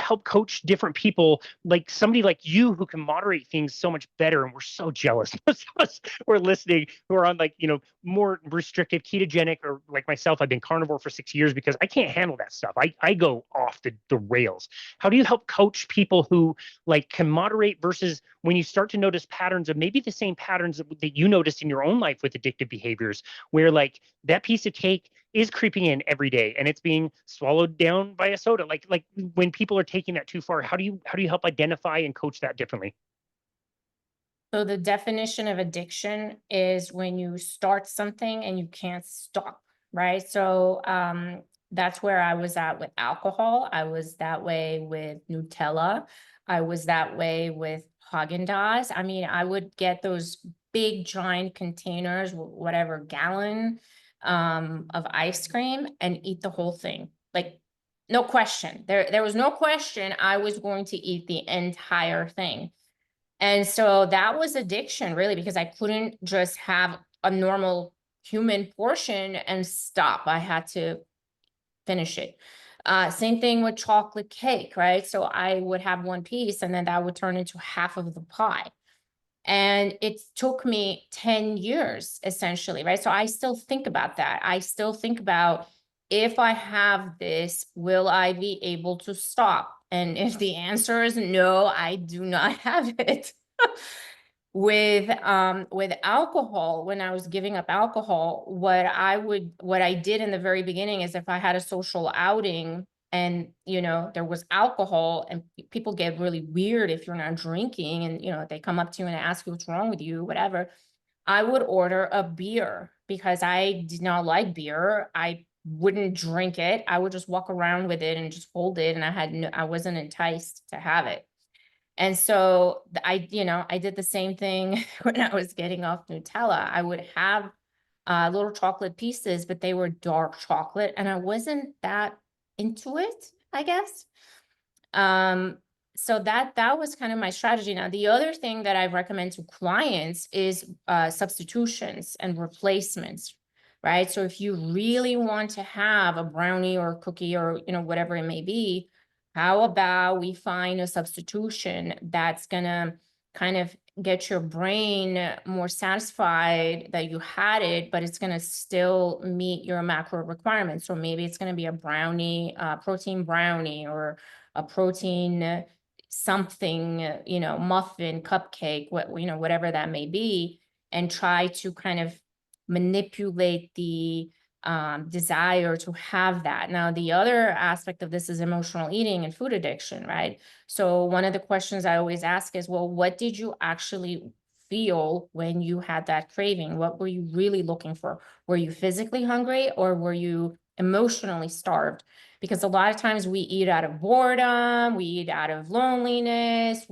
help coach different people, like somebody like you who can moderate things so much better? And we're so jealous. Most of us who are listening who are on, like, more restrictive ketogenic, or like myself, I've been carnivore for 6 years because I can't handle that stuff. I go off the rails. How do you help coach people who like can moderate, versus when you start to notice patterns of maybe the same patterns that you noticed in your own life with addictive behaviors, where like that piece of cake is creeping in every day and it's being swallowed down by a soda? Like when people are taking that too far, how do you help identify and coach that differently? So the definition of addiction is when you start something and you can't stop, right? So that's where I was at with alcohol. I was that way with Nutella. I was that way with Haagen-Dazs. I mean, I would get those big giant containers, whatever gallon of ice cream, and eat the whole thing. Like, no question. There was no question I was going to eat the entire thing. And so that was addiction, really, because I couldn't just have a normal human portion and stop. I had to finish it. Same thing with chocolate cake, right? So I would have one piece and then that would turn into half of the pie. And it took me 10 years essentially, right? So I still think about that. I still think about, if I have this, will I be able to stop? And if the answer is no, I do not have it. With alcohol, when I was giving up alcohol, what I did in the very beginning is, if I had a social outing and there was alcohol, and people get really weird if you're not drinking, and they come up to you and ask you what's wrong with you, whatever, I would order a beer because I did not like beer. I wouldn't drink it. I would just walk around with it and just hold it, and I wasn't enticed to have it. And so I did the same thing when I was getting off Nutella. I would have little chocolate pieces, but they were dark chocolate, and I wasn't that into it, I guess. So that was kind of my strategy. Now, the other thing that I recommend to clients is substitutions and replacements, right? So if you really want to have a brownie or a cookie, or whatever it may be, how about we find a substitution that's gonna kind of get your brain more satisfied that you had it, but it's gonna still meet your macro requirements. So maybe it's gonna be a brownie, protein brownie, or a protein something, muffin, cupcake, whatever that may be, and try to kind of manipulate the desire to have that. Now, the other aspect of this is emotional eating and food addiction, right? So one of the questions I always ask is, well, what did you actually feel when you had that craving? What were you really looking for? Were you physically hungry, or were you emotionally starved? Because a lot of times we eat out of boredom, we eat out of loneliness,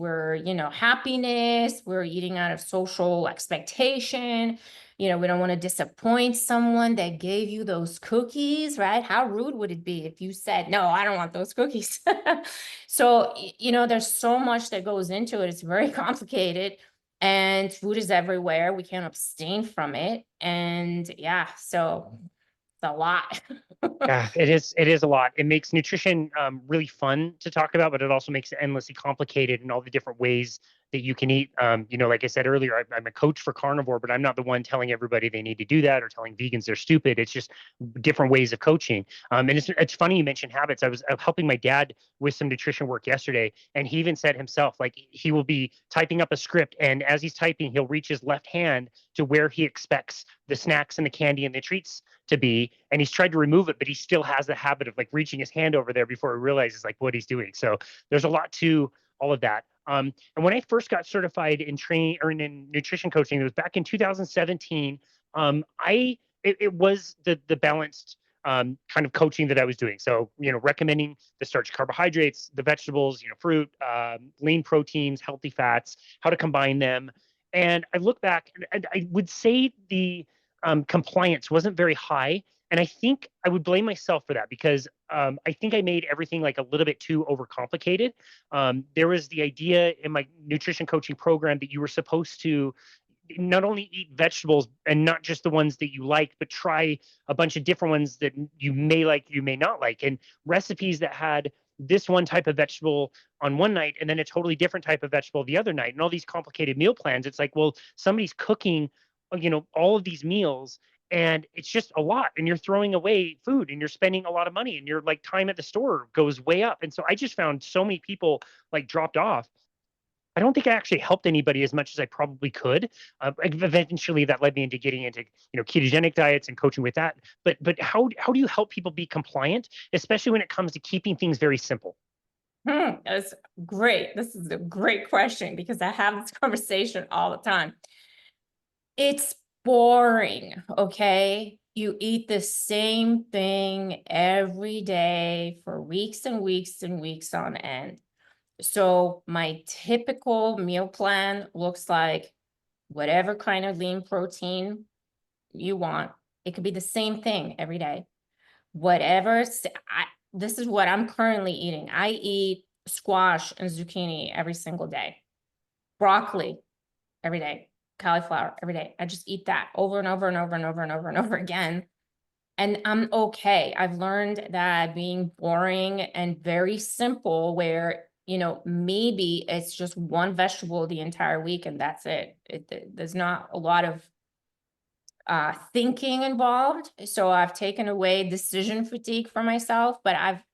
happiness, we're eating out of social expectation. We don't want to disappoint someone that gave you those cookies, right? How rude would it be if you said, no, I don't want those cookies? So, there's so much that goes into it. It's very complicated, and food is everywhere. We can't abstain from it. And yeah, so it's a lot. Yeah, it is a lot. It makes nutrition really fun to talk about, but it also makes it endlessly complicated in all the different ways that you can eat. Like I said earlier, I'm a coach for carnivore, but I'm not the one telling everybody they need to do that or telling vegans they're stupid. It's just different ways of coaching. And it's funny you mentioned habits. I was helping my dad with some nutrition work yesterday, and he even said himself, like, he will be typing up a script, and as he's typing, he'll reach his left hand to where he expects the snacks and the candy and the treats to be, and he's tried to remove it, but he still has the habit of like reaching his hand over there before he realizes like what he's doing. So there's a lot to all of that. And when I first got certified in training or in nutrition coaching, it was back in 2017. It was the balanced kind of coaching that I was doing. So, recommending the starch carbohydrates, the vegetables, fruit, lean proteins, healthy fats, how to combine them. And I look back and I would say the compliance wasn't very high. And I think I would blame myself for that because I think I made everything like a little bit too overcomplicated. There was the idea in my nutrition coaching program that you were supposed to not only eat vegetables and not just the ones that you like, but try a bunch of different ones that you may like, you may not like, and recipes that had this one type of vegetable on one night and then a totally different type of vegetable the other night, and all these complicated meal plans. It's like, well, somebody's cooking, all of these meals, and it's just a lot, and you're throwing away food and you're spending a lot of money, and your like time at the store goes way up. And so I just found so many people like dropped off. I don't think I actually helped anybody as much as I probably could. Eventually, that led me into getting into ketogenic diets and coaching with that. But how do you help people be compliant, especially when it comes to keeping things very simple? That's great. This is a great question because I have this conversation all the time. It's boring, okay? You eat the same thing every day for weeks and weeks and weeks on end. So my typical meal plan looks like whatever kind of lean protein you want. It could be the same thing every day. This is what I'm currently eating. I eat squash and zucchini every single day, broccoli every day, cauliflower every day. I just eat that over and over and over and over and over and over again. And I'm okay. I've learned that being boring and very simple, where, maybe it's just one vegetable the entire week and that's it. There's not a lot of thinking involved. So I've taken away decision fatigue for myself, but I've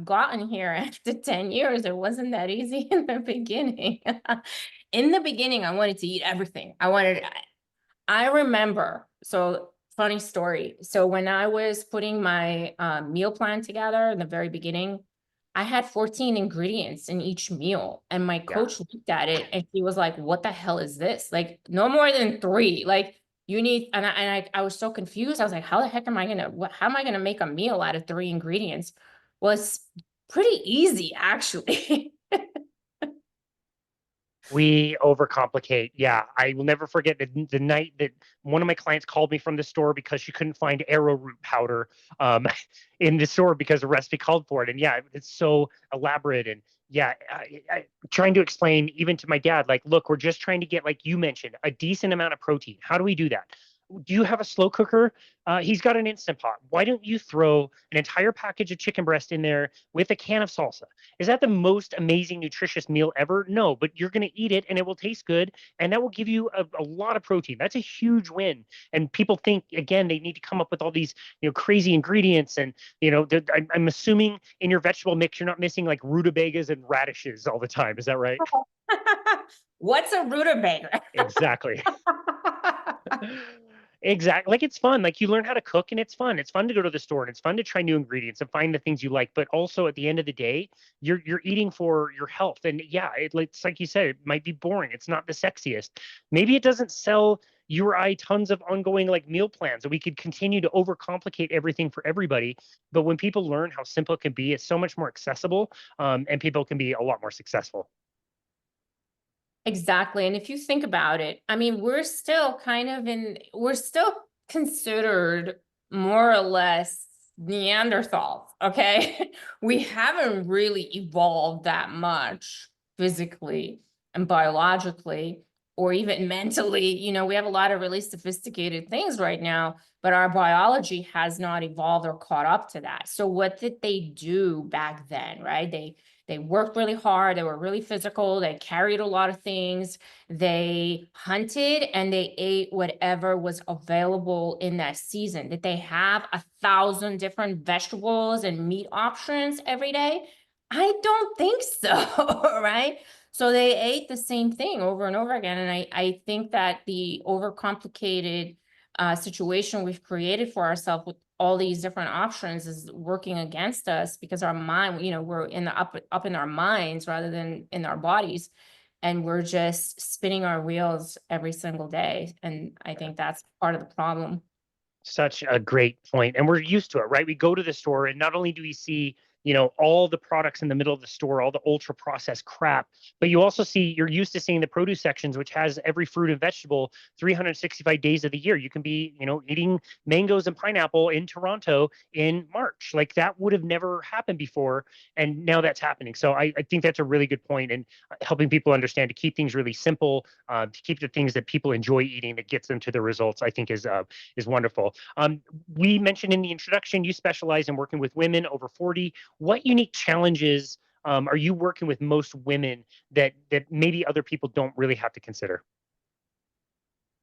gotten here after 10 years. It wasn't that easy in the beginning. In the beginning, I wanted to eat everything. I remember, so funny story. So when I was putting my meal plan together in the very beginning, I had 14 ingredients in each meal. And my Yeah. coach looked at it and he was like, what the hell is this? Like, no more than 3. Like, you need, and I was so confused. I was like, how the heck how am I gonna make a meal out of 3 ingredients? Well, it's pretty easy, actually. We overcomplicate. Yeah, I will never forget the night that one of my clients called me from the store because she couldn't find arrowroot powder um, in the store because the recipe called for it. And yeah, it's so elaborate. And yeah, trying to explain even to my dad, like, look, we're just trying to get, like you mentioned, a decent amount of protein. How do we do that? Do you have a slow cooker? He's got an Instant Pot. Why don't you throw an entire package of chicken breast in there with a can of salsa? Is that the most amazing, nutritious meal ever? No, but you're going to eat it and it will taste good, and that will give you a lot of protein. That's a huge win. And people think, again, they need to come up with all these crazy ingredients. And I'm assuming in your vegetable mix you're not missing like rutabagas and radishes all the time. Is that right? What's a rutabaga? Exactly. Exactly. Like, it's fun. Like, you learn how to cook and it's fun. It's fun to go to the store and it's fun to try new ingredients and find the things you like. But also at the end of the day, you're eating for your health. And yeah, it's like you said, it might be boring. It's not the sexiest. Maybe it doesn't sell you or I tons of ongoing like meal plans, and we could continue to overcomplicate everything for everybody. But when people learn how simple it can be, it's so much more accessible, and people can be a lot more successful. Exactly. And if you think about it, I mean, we're still considered more or less Neanderthals, okay? We haven't really evolved that much physically and biologically. or even mentally, we have a lot of really sophisticated things right now, but our biology has not evolved or caught up to that. So what did they do back then, right? They worked really hard, they were really physical, they carried a lot of things, they hunted, and they ate whatever was available in that season. Did they have 1,000 different vegetables and meat options every day? I don't think so, right? So they ate the same thing over and over again. And I think that the overcomplicated situation we've created for ourselves with all these different options is working against us, because our mind, we're in the up in our minds rather than in our bodies. And we're just spinning our wheels every single day. And I think that's part of the problem. Such a great point. And we're used to it, right? We go to the store and not only do we see, all the products in the middle of the store, all the ultra processed crap, but you're used to seeing the produce sections, which has every fruit and vegetable 365 days of the year. You can be, eating mangoes and pineapple in Toronto in March. Like that would have never happened before. And now that's happening. So I think that's a really good point, and helping people understand to keep things really simple, to keep the things that people enjoy eating that gets them to the results, I think is wonderful. We mentioned in the introduction, you specialize in working with women over 40. What unique challenges are you working with most women that maybe other people don't really have to consider?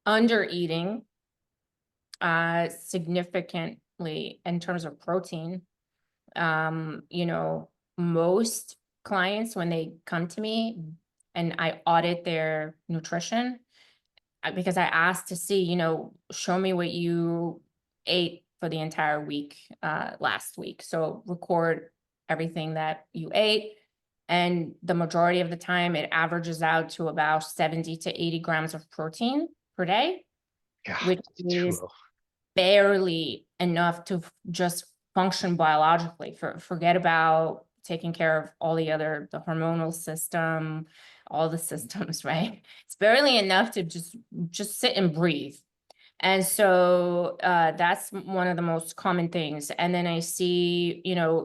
Under eating significantly in terms of protein. Most clients, when they come to me and I audit their nutrition, because I asked to see, show me what you ate for the entire week, last week. So record everything that you ate. And the majority of the time, it averages out to about 70 to 80 grams of protein per day, Yeah, which is barely enough to just function biologically. Forget about taking care of all the hormonal system, all the systems, right? It's barely enough to just sit and breathe. And so that's one of the most common things. And then I see,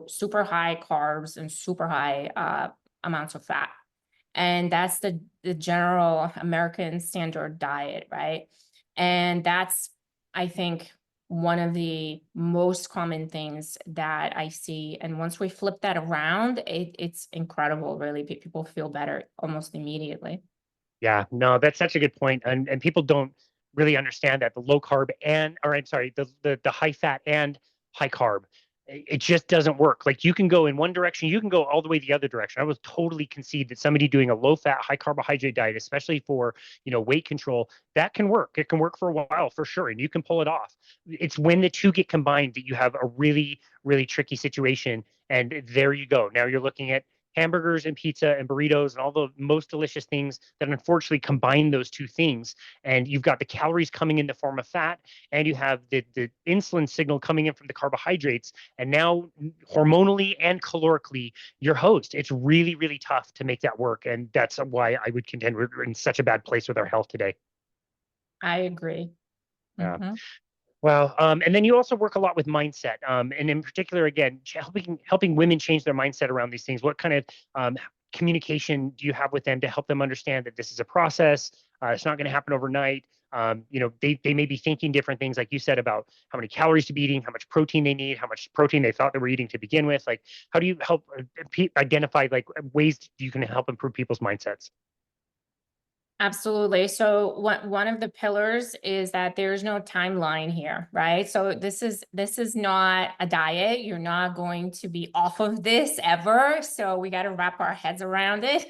super high carbs and super high amounts of fat. And that's the general American standard diet, right? And that's, I think, one of the most common things that I see. And once we flip that around, it's incredible, really. People feel better almost immediately. Yeah, no, that's such a good point. And people don't really understand that the low carb or I'm sorry, the high fat and high carb, it just doesn't work. Like you can go in one direction, you can go all the way the other direction. I would totally concede that somebody doing a low fat, high carbohydrate diet, especially for, weight control, that can work. It can work for a while for sure, and you can pull it off. It's when the two get combined that you have a really, really tricky situation. And there you go. Now you're looking at hamburgers and pizza and burritos and all the most delicious things that unfortunately combine those two things. And you've got the calories coming in the form of fat, and you have the insulin signal coming in from the carbohydrates. And now, hormonally and calorically, your host. It's really, really tough to make that work. And that's why I would contend we're in such a bad place with our health today. I agree. Yeah. Mm-hmm. Well, and then you also work a lot with mindset, and in particular, again, helping women change their mindset around these things. What kind of communication do you have with them to help them understand that this is a process? It's not going to happen overnight. They may be thinking different things, like you said, about how many calories to be eating, how much protein they need, how much protein they thought they were eating to begin with. Like, how do you help identify like ways you can help improve people's mindsets? Absolutely. So one of the pillars is that there's no timeline here, right? So this is not a diet. You're not going to be off of this ever. So we got to wrap our heads around it.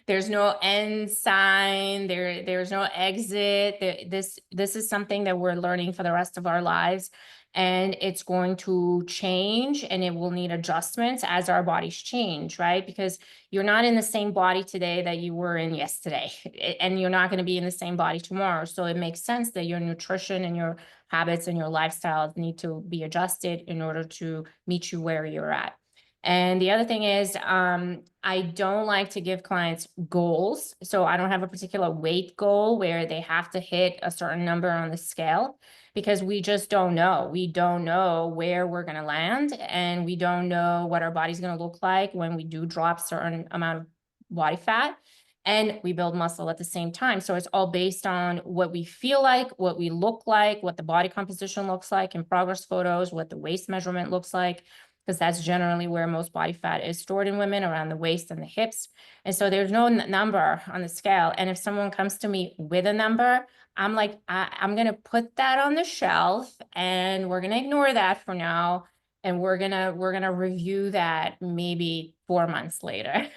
There's no end sign. There's no exit. This is something that we're learning for the rest of our lives. And it's going to change, and it will need adjustments as our bodies change, right? Because you're not in the same body today that you were in yesterday, and you're not going to be in the same body tomorrow. So it makes sense that your nutrition and your habits and your lifestyle need to be adjusted in order to meet you where you're at. And the other thing is, I don't like to give clients goals. So I don't have a particular weight goal where they have to hit a certain number on the scale, because we just don't know. We don't know where we're going to land, and we don't know what our body's going to look like when we do drop certain amount of body fat. and we build muscle at the same time. So it's all based on what we feel like, what we look like, what the body composition looks like in progress photos, what the waist measurement looks like, because that's generally where most body fat is stored in women, around the waist and the hips. And so there's no number on the scale. And if someone comes to me with a number, I'm like, I'm going to put that on the shelf and we're going to ignore that for now. And we're gonna review that maybe 4 months later.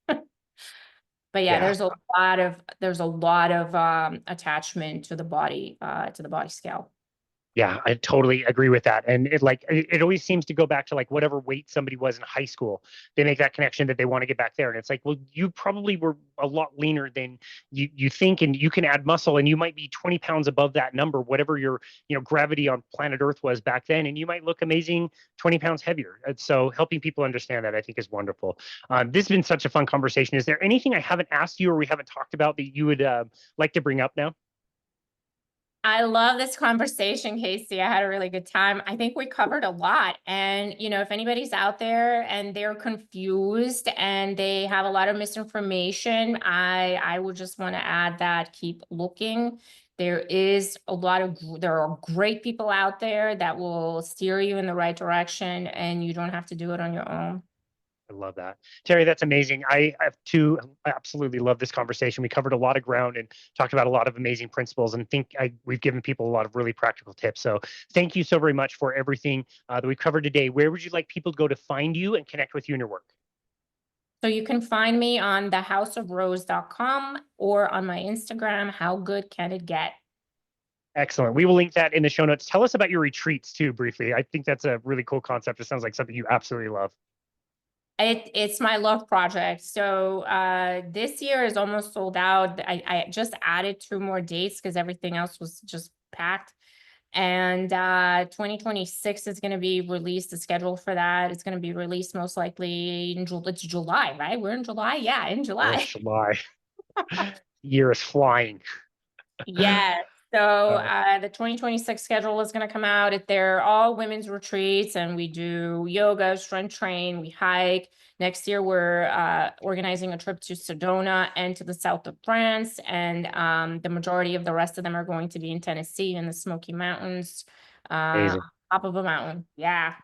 But yeah, Yeah. there's a lot of attachment to the body scale. Yeah, I totally agree with that. And it always seems to go back to like whatever weight somebody was in high school. They make that connection that they want to get back there. And it's like, well, you probably were a lot leaner than you think, and you can add muscle, and you might be 20 pounds above that number, whatever your gravity on planet Earth was back then, and you might look amazing 20 pounds heavier. And so helping people understand that, I think, is wonderful. This has been such a fun conversation. Is there anything I haven't asked you or we haven't talked about that you would like to bring up now? I love this conversation, Casey. I had a really good time. I think we covered a lot. And, if anybody's out there and they're confused and they have a lot of misinformation, I would just want to add that keep looking. There are great people out there that will steer you in the right direction, and you don't have to do it on your own. I love that. Terry, that's amazing. I have too. I absolutely love this conversation. We covered a lot of ground and talked about a lot of amazing principles, and we've given people a lot of really practical tips. So thank you so very much for everything that we covered today. Where would you like people to go to find you and connect with you and your work? So you can find me on thehouseofrose.com or on my Instagram, How Good Can It Get? Excellent. We will link that in the show notes. Tell us about your retreats too, briefly. I think that's a really cool concept. It sounds like something you absolutely love. It's my love project. So this year is almost sold out. I just added 2 more dates because everything else was just packed. And 2026 is going to be released. The schedule for that is going to be released most likely it's July, right? We're in July. Yeah, in Oh, July. July. Year is flying. Yeah. So Uh, the 2026 schedule is going to come out. They're all women's retreats, and we do yoga, strength train, we hike. Next year, we're organizing a trip to Sedona and to the south of France. And the majority of the rest of them are going to be in Tennessee in the Smoky Mountains, Amazing. top of a mountain. Yeah.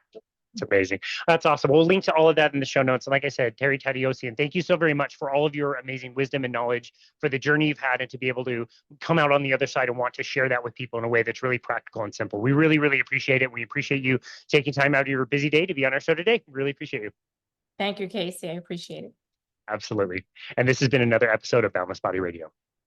It's amazing. That's awesome. We'll link to all of that in the show notes. And like I said, Terry Tateossian, thank you so very much for all of your amazing wisdom and knowledge, for the journey you've had, and to be able to come out on the other side and want to share that with people in a way that's really practical and simple. We really, really appreciate it. We appreciate you taking time out of your busy day to be on our show today. Really appreciate you. Thank you, Casey. I appreciate it. Absolutely. And this has been another episode of Boundless Body Radio.